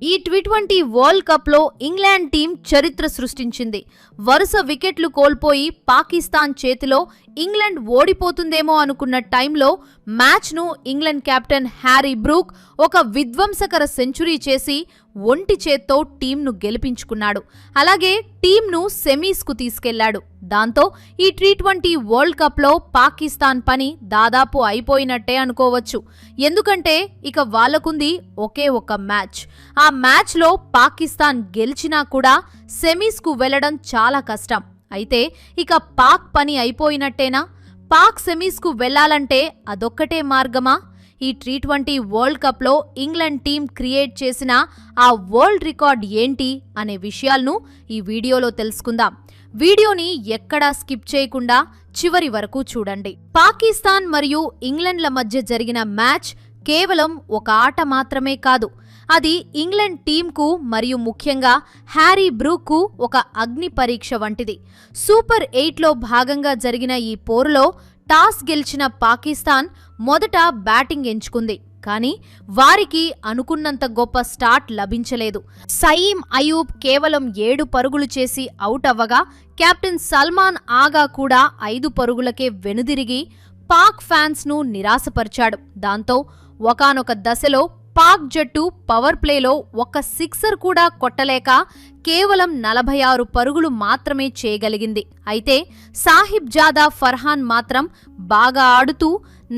ఈ T20 world cup లో England team చరిత్ర సృష్టించింది. వరుస వికెట్లు కోల్పోయి పాకిస్తాన్ చేతిలో ఇంగ్లాండ్ ఓడిపోతుందేమో అనుకున్న టైంలో మ్యాచ్ ను ఇంగ్లాండ్ కెప్టెన్ హ్యారీ బ్రూక్ ఒక విధ్వంసకర సెంచరీ చేసి ఒంటి చేత్తో టీంను గెలిపించుకున్నాడు. అలాగే టీంను సెమీస్ కు తీసుకెళ్లాడు. దాంతో ఈ టీ20 వరల్డ్ కప్ లో పాకిస్తాన్ పని దాదాపు అయిపోయినట్టే అనుకోవచ్చు. ఎందుకంటే ఇక వాళ్లకుంది ఒకే ఒక మ్యాచ్. ఆ మ్యాచ్ లో పాకిస్తాన్ గెలిచినా కూడా సెమీస్ కు వెళ్లడం చాలా కష్టం. అయితే ఇక పాక్ పని అయిపోయినట్టేనా? పాక్ సెమీస్ కు వెళ్లాలంటే అదొక్కటే మార్గమా? ఈ టీ20 వరల్డ్ కప్ లో ఇంగ్లాండ్ టీం క్రియేట్ చేసిన ఆ వరల్డ్ రికార్డ్ ఏంటి అనే విషయాలను ఈ వీడియోలో తెలుసుకుందాం. వీడియోని ఎక్కడా స్కిప్ చేయకుండా చివరి వరకు చూడండి. పాకిస్తాన్ మరియు ఇంగ్లాండ్ల మధ్య జరిగిన మ్యాచ్ కేవలం ఒక ఆట మాత్రమే కాదు. అది ఇంగ్లాండ్ టీంకు మరియు ముఖ్యంగా హ్యారీ బ్రూక్కు ఒక అగ్ని పరీక్ష వంటిది. సూపర్ 8లో భాగంగా జరిగిన ఈ పోరులో టాస్ గెలిచిన పాకిస్తాన్ మొదట బ్యాటింగ్ ఎంచుకుంది. కానీ వారికి అనుకున్నంత గొప్ప స్టార్ట్ లభించలేదు. సయీం అయూబ్ కేవలం 7 పరుగులు చేసి అవుట్ అవ్వగా కెప్టెన్ సల్మాన్ ఆగా కూడా 5 పరుగులకే వెనుదిరిగి పాక్ ఫ్యాన్స్ ను నిరాశపరిచాడు. దాంతో ఒకానొక దశలో పాక్ జట్టు పవర్ ప్లేలో ఒక్క సిక్సర్ కూడా కొట్టలేక కేవలం 46 పరుగులు మాత్రమే చేయగలిగింది. అయితే సాహిబ్ జాదా ఫర్హాన్ మాత్రం బాగా ఆడుతూ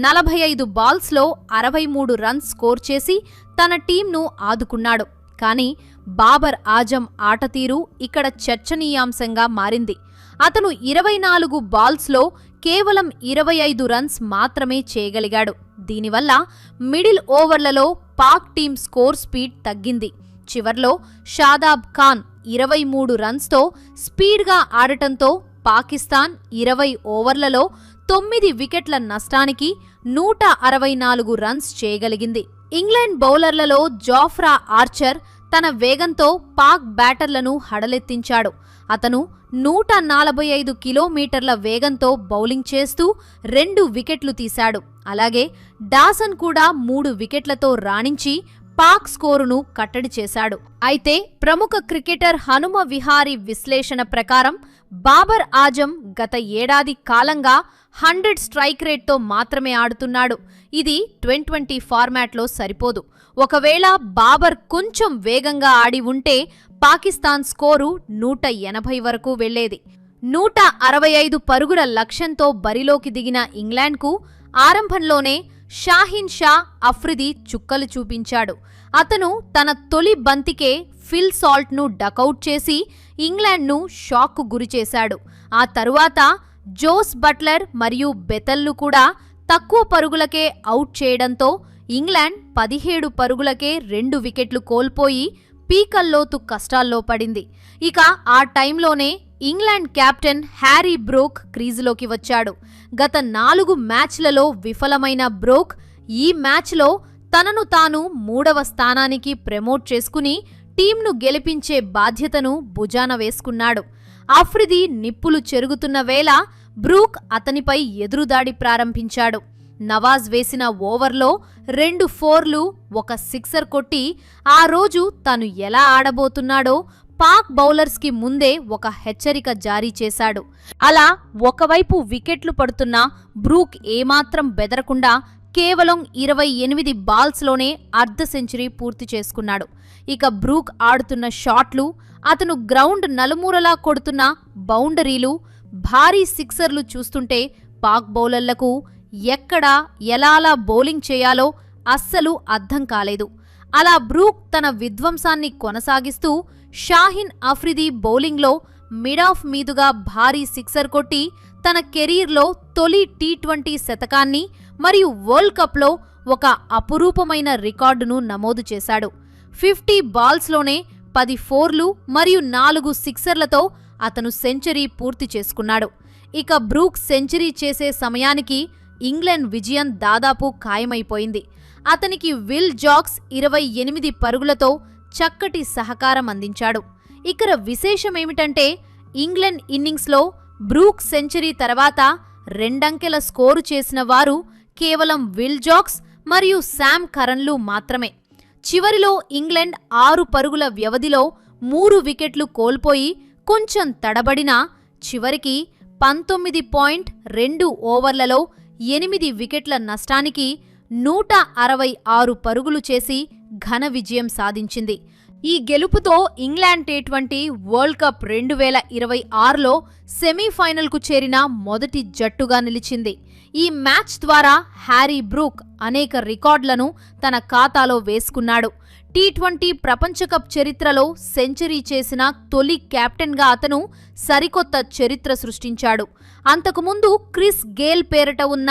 45 బాల్స్లో 63 రన్స్ స్కోర్ చేసి తన టీంను ఆదుకున్నాడు. కానీ బాబర్ ఆజం ఆటతీరు ఇక్కడ చర్చనీయాంశంగా మారింది. అతను 24 బాల్స్లో కేవలం 25 రన్స్ మాత్రమే చేయగలిగాడు. దీనివల్ల మిడిల్ ఓవర్లలో పాక్ టీం స్కోర్ స్పీడ్ తగ్గింది. చివర్లో షాదాబ్ ఖాన్ 23 రన్స్తో స్పీడ్గా ఆడటంతో పాకిస్తాన్ 20 ఓవర్లలో 9 వికెట్ల నష్టానికి 164 రన్స్ చేయగలిగింది. ఇంగ్లాండ్ బౌలర్లలో జాఫ్రా ఆర్చర్ తన వేగంతో పాక్ బ్యాటర్లను హడలెత్తించాడు. అతను 145 కిలోమీటర్ల వేగంతో బౌలింగ్ చేస్తూ 2 వికెట్లు తీశాడు. అలాగే డాసన్ కూడా 3 వికెట్లతో రాణించి పాక్ స్కోరును కట్టడి చేశాడు. అయితే ప్రముఖ క్రికెటర్ హనుమ విహారీ విశ్లేషణ ప్రకారం బాబర్ ఆజం గత ఏడాది కాలంగా 100 స్ట్రైక్ రేట్తో మాత్రమే ఆడుతున్నాడు. ఇది టీ20 ఫార్మాట్లో సరిపోదు. ఒకవేళ బాబర్ కొంచెం వేగంగా ఆడి ఉంటే పాకిస్తాన్ స్కోరు 180 వరకు వెళ్లేది. 165 పరుగుల లక్ష్యంతో బరిలోకి దిగిన ఇంగ్లాండ్కు ఆరంభంలోనే షాహీన్ షా అఫ్రిది చుక్కలు చూపించాడు. అతను తన తొలి బంతికే ఫిల్ సాల్ట్ను డకౌట్ చేసి ఇంగ్లాండ్ను షాక్కు గురిచేశాడు. ఆ తరువాత జోస్ బట్లర్ మరియు బెతల్లు కూడా తక్కువ పరుగులకే అవుట్ చేయడంతో ఇంగ్లాండ్ 17 పరుగులకే 2 వికెట్లు కోల్పోయి పీకల్లోతు కష్టాల్లో పడింది. ఇక ఆ టైంలోనే ఇంగ్లాండ్ కెప్టెన్ హ్యారీ బ్రూక్ క్రీజులోకి వచ్చాడు. గత 4 మ్యాచ్లలో విఫలమైన బ్రూక్ ఈ మ్యాచ్లో తనను తాను 3వ స్థానానికి ప్రమోట్ చేసుకుని టీంను గెలిపించే బాధ్యతను భుజాన వేసుకున్నాడు. అఫ్రిది నిప్పులు చెరుగుతున్న వేళ బ్రూక్ అతనిపై ఎదురుదాడి ప్రారంభించాడు. నవాజ్ వేసిన ఓవర్లో 2 ఫోర్లు, 1 సిక్సర్ కొట్టి ఆ రోజు తను ఎలా ఆడబోతున్నాడో పాక్ బౌలర్స్కి ముందే ఒక హెచ్చరిక జారీ చేశాడు. అలా ఒకవైపు వికెట్లు పడుతున్నా బ్రూక్ ఏమాత్రం బెదరకుండా కేవలం 28 బాల్స్లోనే అర్ధ సెంచరీ పూర్తి చేసుకున్నాడు. ఇక బ్రూక్ ఆడుతున్న షాట్లు, అతను గ్రౌండ్ నలుమూలలా కొడుతున్న బౌండరీలు, భారీ సిక్సర్లు చూస్తుంటే పాక్ బౌలర్లకు ఎక్కడ ఎలా బౌలింగ్ చేయాలో అస్సలు అర్థం కాలేదు. అలా బ్రూక్ తన విధ్వంసాన్ని కొనసాగిస్తూ షాహీన్ అఫ్రిది బౌలింగ్లో మిడ్ ఆఫ్ మీదుగా భారీ సిక్సర్ కొట్టి తన కెరీర్లో తొలి టీ20 శతకాన్ని మరియు వరల్డ్ కప్లో ఒక అపురూపమైన రికార్డును నమోదు చేశాడు. 50 బాల్స్లోనే 10 ఫోర్లు మరియు 4 సిక్సర్లతో అతను సెంచరీ పూర్తి చేసుకున్నాడు. ఇక బ్రూక్ సెంచరీ చేసే సమయానికి ఇంగ్లాండ్ విజయం దాదాపు ఖాయమైపోయింది. అతనికి విల్ జాక్స్ 28 పరుగులతో చక్కటి సహకారం అందించాడు. ఇక్కడ విశేషమేమిటంటే ఇంగ్లాండ్ ఇన్నింగ్స్లో బ్రూక్ సెంచరీ తర్వాత 2 అంకెల స్కోరు చేసిన వారు కేవలం విల్ జాక్స్ మరియు శామ్ కరన్లు మాత్రమే. చివరిలో ఇంగ్లాండ్ 6 పరుగుల వ్యవధిలో 3 వికెట్లు కోల్పోయి కొంచెం తడబడినా చివరికి 19.2 ఓవర్లలో 8 వికెట్ల నష్టానికి 166 పరుగులు చేసి ఘన విజయం సాధించింది. ఈ గెలుపుతో ఇంగ్లాండ్ టీ20 వరల్డ్ కప్ 2026లో సెమీఫైనల్కు చేరిన మొదటి జట్టుగా నిలిచింది. ఈ మ్యాచ్ ద్వారా హ్యారీ బ్రూక్ అనేక రికార్డులను తన ఖాతాలో వేసుకున్నాడు. టీ20 ప్రపంచకప్ చరిత్రలో సెంచరీ చేసిన తొలి కెప్టెన్గా అతను సరికొత్త చరిత్ర సృష్టించాడు. అంతకుముందు క్రిస్ గేల్ పేరిట ఉన్న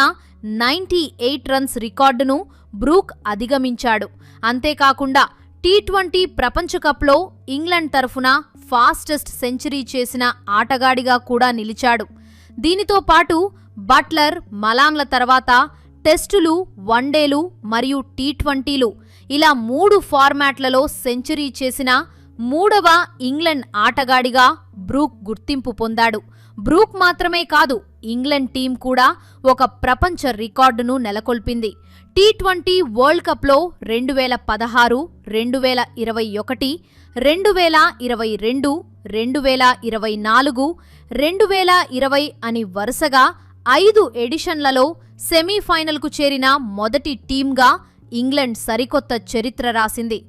98 రన్స్ రికార్డును బ్రూక్ అధిగమించాడు. అంతేకాకుండా టీ20 ప్రపంచకప్లో ఇంగ్లాండ్ తరఫున ఫాస్టెస్ట్ సెంచరీ చేసిన ఆటగాడిగా కూడా నిలిచాడు. దీనితో పాటు బట్లర్, మలాంగ్ల తర్వాత టెస్టులు, వన్డేలు మరియు టీ20లు ఇలా 3 ఫార్మాట్లలో సెంచరీ చేసిన 3వ ఇంగ్లాండ్ ఆటగాడిగా బ్రూక్ గుర్తింపు పొందాడు. బ్రూక్ మాత్రమే కాదు, ఇంగ్లాండ్ టీం కూడా ఒక ప్రపంచ రికార్డును నెలకొల్పింది. టీ20 వరల్డ్ కప్లో 2016, 2021, 2022, 2024, 2020 అని వరుసగా 5 ఎడిషన్లలో సెమీఫైనల్కు చేరిన మొదటి టీంగా ఇంగ్లాండ్ సరికొత్త చరిత్ర రాసింది.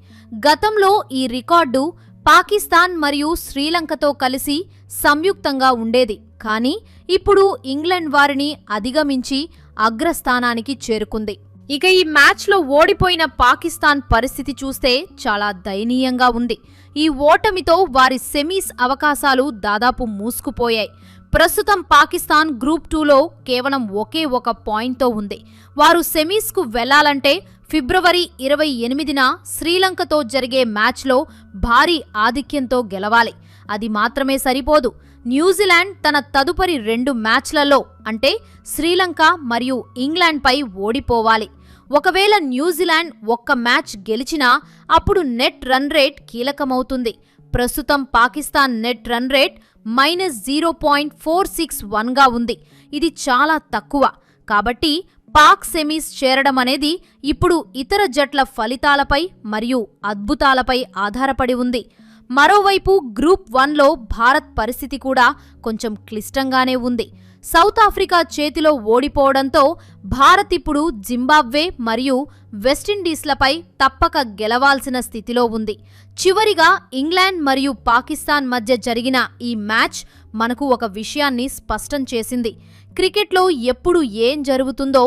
గతంలో ఈ రికార్డు పాకిస్తాన్ మరియు శ్రీలంకతో కలిసి సంయుక్తంగా ఉండేది. కానీ ఇప్పుడు ఇంగ్లాండ్ వారిని అధిగమించి అగ్రస్థానానికి చేరుకుంది. ఇక ఈ మ్యాచ్లో ఓడిపోయిన పాకిస్తాన్ పరిస్థితి చూస్తే చాలా దయనీయంగా ఉంది. ఈ ఓటమితో వారి సెమీస్ అవకాశాలు దాదాపు మూసుకుపోయాయి. ప్రస్తుతం పాకిస్తాన్ గ్రూప్ 2లో కేవలం ఒకే ఒక పాయింట్తో ఉంది. వారు సెమీస్కు వెళ్లాలంటే ఫిబ్రవరి 28న శ్రీలంకతో జరిగే మ్యాచ్లో భారీ ఆధిక్యంతో గెలవాలి. అది మాత్రమే సరిపోదు. న్యూజిలాండ్ తన తదుపరి 2 మ్యాచ్లలో అంటే శ్రీలంక మరియు ఇంగ్లాండ్పై ఓడిపోవాలి. ఒకవేళ న్యూజిలాండ్ ఒక్క మ్యాచ్ గెలిచినా అప్పుడు నెట్ రన్ రేట్ కీలకమవుతుంది. ప్రస్తుతం పాకిస్తాన్ నెట్ రన్ రేట్ -0.461గా ఉంది. ఇది చాలా తక్కువ. కాబట్టి పాక్ సెమీస్ చేరడం అనేది ఇప్పుడు ఇతర జట్ల ఫలితాలపై మరియు అద్భుతాలపై ఆధారపడి ఉంది. మరోవైపు గ్రూప్ 1లో భారత్ పరిస్థితి కూడా కొంచెం క్లిష్టంగానే ఉంది. సౌత్ ఆఫ్రికా చేతిలో ఓడిపోవడంతో భారత్ ఇప్పుడు జింబాబ్వే మరియు వెస్టిండీస్లపై తప్పక గెలవాల్సిన స్థితిలో ఉంది. చివరిగా ఇంగ్లాండ్ మరియు పాకిస్తాన్ మధ్య జరిగిన ఈ మ్యాచ్ మనకు ఒక విషయాన్ని స్పష్టం చేసింది. క్రికెట్లో ఎప్పుడు ఏం జరుగుతుందో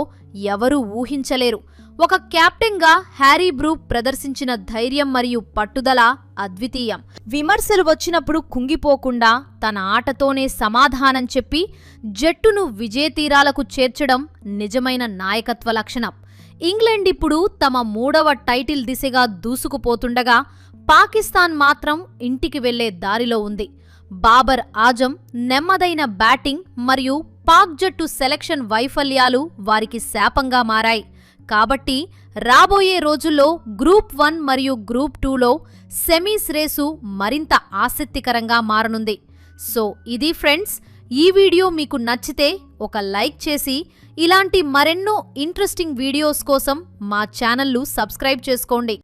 ఎవరూ ఊహించలేరు. ఒక కెప్టెన్గా హ్యారీ బ్రూక్ ప్రదర్శించిన ధైర్యం మరియు పట్టుదల అద్వితీయం. విమర్శలు వచ్చినప్పుడు కుంగిపోకుండా తన ఆటతోనే సమాధానం చెప్పి జట్టును విజయతీరాలకు చేర్చడం నిజమైన నాయకత్వ లక్షణం. ఇంగ్లాండ్ ఇప్పుడు తమ 3వ టైటిల్ దిశగా దూసుకుపోతుండగా పాకిస్తాన్ మాత్రం ఇంటికి వెళ్లే దారిలో ఉంది. బాబర్ ఆజం నెమ్మదైన బ్యాటింగ్ మరియు పాక్ జట్టు సెలక్షన్ వైఫల్యాలు వారికి శాపంగా మారాయి. కాబట్టి రాబోయే రోజుల్లో గ్రూప్ 1 మరియు గ్రూప్ 2లో సెమీస్ రేసు మరింత ఆసక్తికరంగా మారనుంది. సో ఇది ఫ్రెండ్స్, ఈ వీడియో మీకు నచ్చితే ఒక లైక్ చేసి ఇలాంటి మరెన్నో ఇంట్రెస్టింగ్ వీడియోస్ కోసం మా ఛానల్ను సబ్స్క్రైబ్ చేసుకోండి.